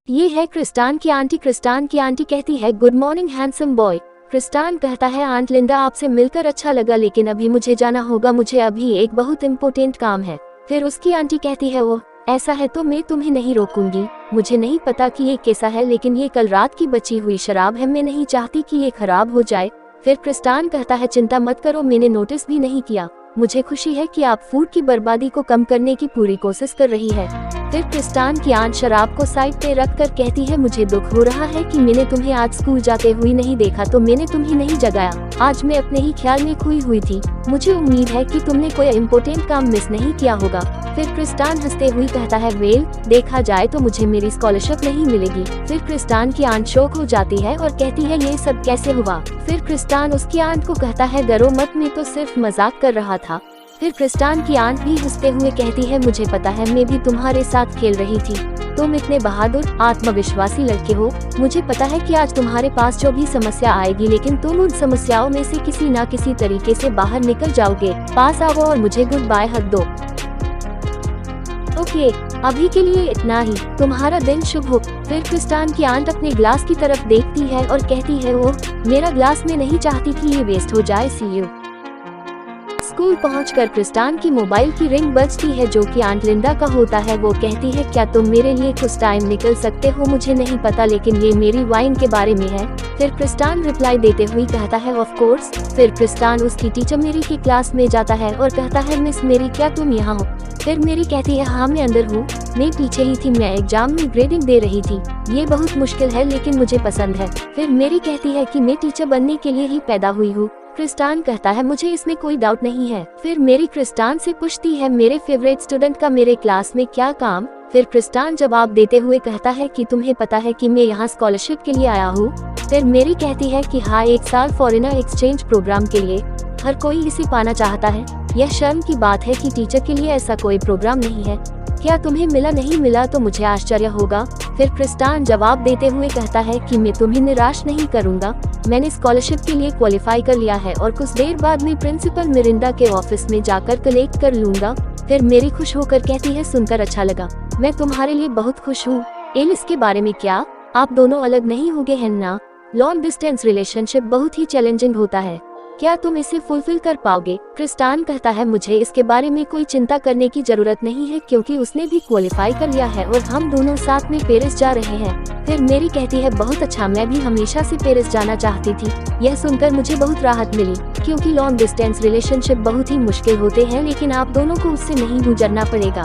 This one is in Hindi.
ये है क्रिस्टान की आंटी। क्रिस्टान की आंटी कहती है, गुड मॉर्निंग हैंडसम बॉय। क्रिस्टान कहता है, आंट लिंडा आपसे मिलकर अच्छा लगा, लेकिन अभी मुझे जाना होगा, मुझे अभी एक बहुत इम्पोर्टेंट काम है। फिर उसकी आंटी कहती है, वो ऐसा है तो मैं तुम्हें नहीं रोकूंगी। मुझे नहीं पता कि ये कैसा है, लेकिन ये कल रात की बची हुई शराब है, मैं नहीं चाहती कि ये खराब हो जाए। फिर क्रिस्टान कहता है, चिंता मत करो, मैंने नोटिस भी नहीं किया। मुझे खुशी है कि आप फूड की बर्बादी को कम करने की पूरी कोशिश कर रही है। फिर क्रिस्टान की आंट शराब को साइड पे रखकर कहती है, मुझे दुख हो रहा है कि मैंने तुम्हें आज स्कूल जाते हुए नहीं देखा, तो मैंने तुम्हें नहीं जगाया। आज मैं अपने ही ख्याल में खोई हुई थी। मुझे उम्मीद है कि तुमने कोई इम्पोर्टेंट काम मिस नहीं किया होगा। फिर क्रिस्टान हंसते हुए कहता है, वेल देखा जाए तो मुझे मेरी स्कॉलरशिप नहीं मिलेगी। फिर क्रिस्टान की आंट शॉक हो जाती है और कहती है, ये सब कैसे हुआ। फिर क्रिस्टान उसकी आंट को कहता है, डरो मत, मैं तो सिर्फ मजाक कर रहा था। फिर क्रिस्टान की आंट भी हंसते हुए कहती है, मुझे पता है, मैं भी तुम्हारे साथ खेल रही थी। तुम इतने बहादुर आत्मविश्वासी लड़के हो। मुझे पता है कि आज तुम्हारे पास जो भी समस्या आएगी, लेकिन तुम उन समस्याओं में से किसी न किसी तरीके से बाहर निकल जाओगे। पास आओ और मुझे गुड बाय हक दो। ओके, अभी के लिए इतना ही। तुम्हारा दिन शुभ हो। फिर क्रिस्टान की आंट अपने ग्लास की तरफ देखती है और कहती है, ओह मेरा ग्लास, मैं नहीं चाहती कि ये वेस्ट हो जाए। सी यू। स्कूल पहुंचकर क्रिस्टान की मोबाइल की रिंग बजती है, जो कि आंट लिंडा का होता है। वो कहती है, क्या तुम मेरे लिए कुछ टाइम निकल सकते हो? मुझे नहीं पता, लेकिन ये मेरी वाइन के बारे में है। फिर क्रिस्टान रिप्लाई देते हुए कहता है, ऑफ कोर्स। फिर क्रिस्टान उसकी टीचर मेरी की क्लास में जाता है और कहता है, मिस मेरी, क्या तुम यहाँ हो? फिर मेरी कहती है, हाँ मैं अंदर हूँ, मैं पीछे ही थी, मैं एग्जाम में ग्रेडिंग दे रही थी। ये बहुत मुश्किल है, लेकिन मुझे पसंद है। फिर मेरी कहती है कि मैं टीचर बनने के लिए ही पैदा हुई हूँ। क्रिस्टान कहता है, मुझे इसमें कोई डाउट नहीं है। फिर मेरी क्रिस्टान से पूछती है, मेरे फेवरेट स्टूडेंट का मेरे क्लास में क्या काम? फिर क्रिस्टान जवाब देते हुए कहता है कि तुम्हें पता है कि मैं यहाँ स्कॉलरशिप के लिए आया हूँ। फिर मेरी कहती है कि हाँ, 1 साल फॉरेनर एक्सचेंज प्रोग्राम के लिए। हर कोई इसे पाना चाहता है। यह शर्म की बात है कि टीचर के लिए ऐसा कोई प्रोग्राम नहीं है। क्या तुम्हें मिला? नहीं मिला तो मुझे आश्चर्य होगा। फिर क्रिस्टान जवाब देते हुए कहता है कि मैं तुम्हें निराश नहीं करूंगा, मैंने स्कॉलरशिप के लिए क्वालिफाई कर लिया है और कुछ देर बाद मैं प्रिंसिपल मिरिंडा के ऑफिस में जाकर कलेक्ट कर लूंगा। फिर मेरी खुश होकर कहती है, सुनकर अच्छा लगा, मैं तुम्हारे लिए बहुत खुश हूँ। एल, इसके बारे में क्या? आप दोनों अलग नहीं हो गए हैं ना? लॉन्ग डिस्टेंस रिलेशनशिप बहुत ही चैलेंजिंग होता है, क्या तुम इसे फुलफिल कर पाओगे? क्रिस्टान कहता है, मुझे इसके बारे में कोई चिंता करने की जरूरत नहीं है, क्योंकि उसने भी क्वालिफाई कर लिया है और हम दोनों साथ में पेरिस जा रहे हैं। फिर मेरी कहती है, बहुत अच्छा, मैं भी हमेशा से पेरिस जाना चाहती थी। यह सुनकर मुझे बहुत राहत मिली, क्योंकि लॉन्ग डिस्टेंस रिलेशनशिप बहुत ही मुश्किल होते हैं, लेकिन आप दोनों को उससे नहीं गुजरना पड़ेगा।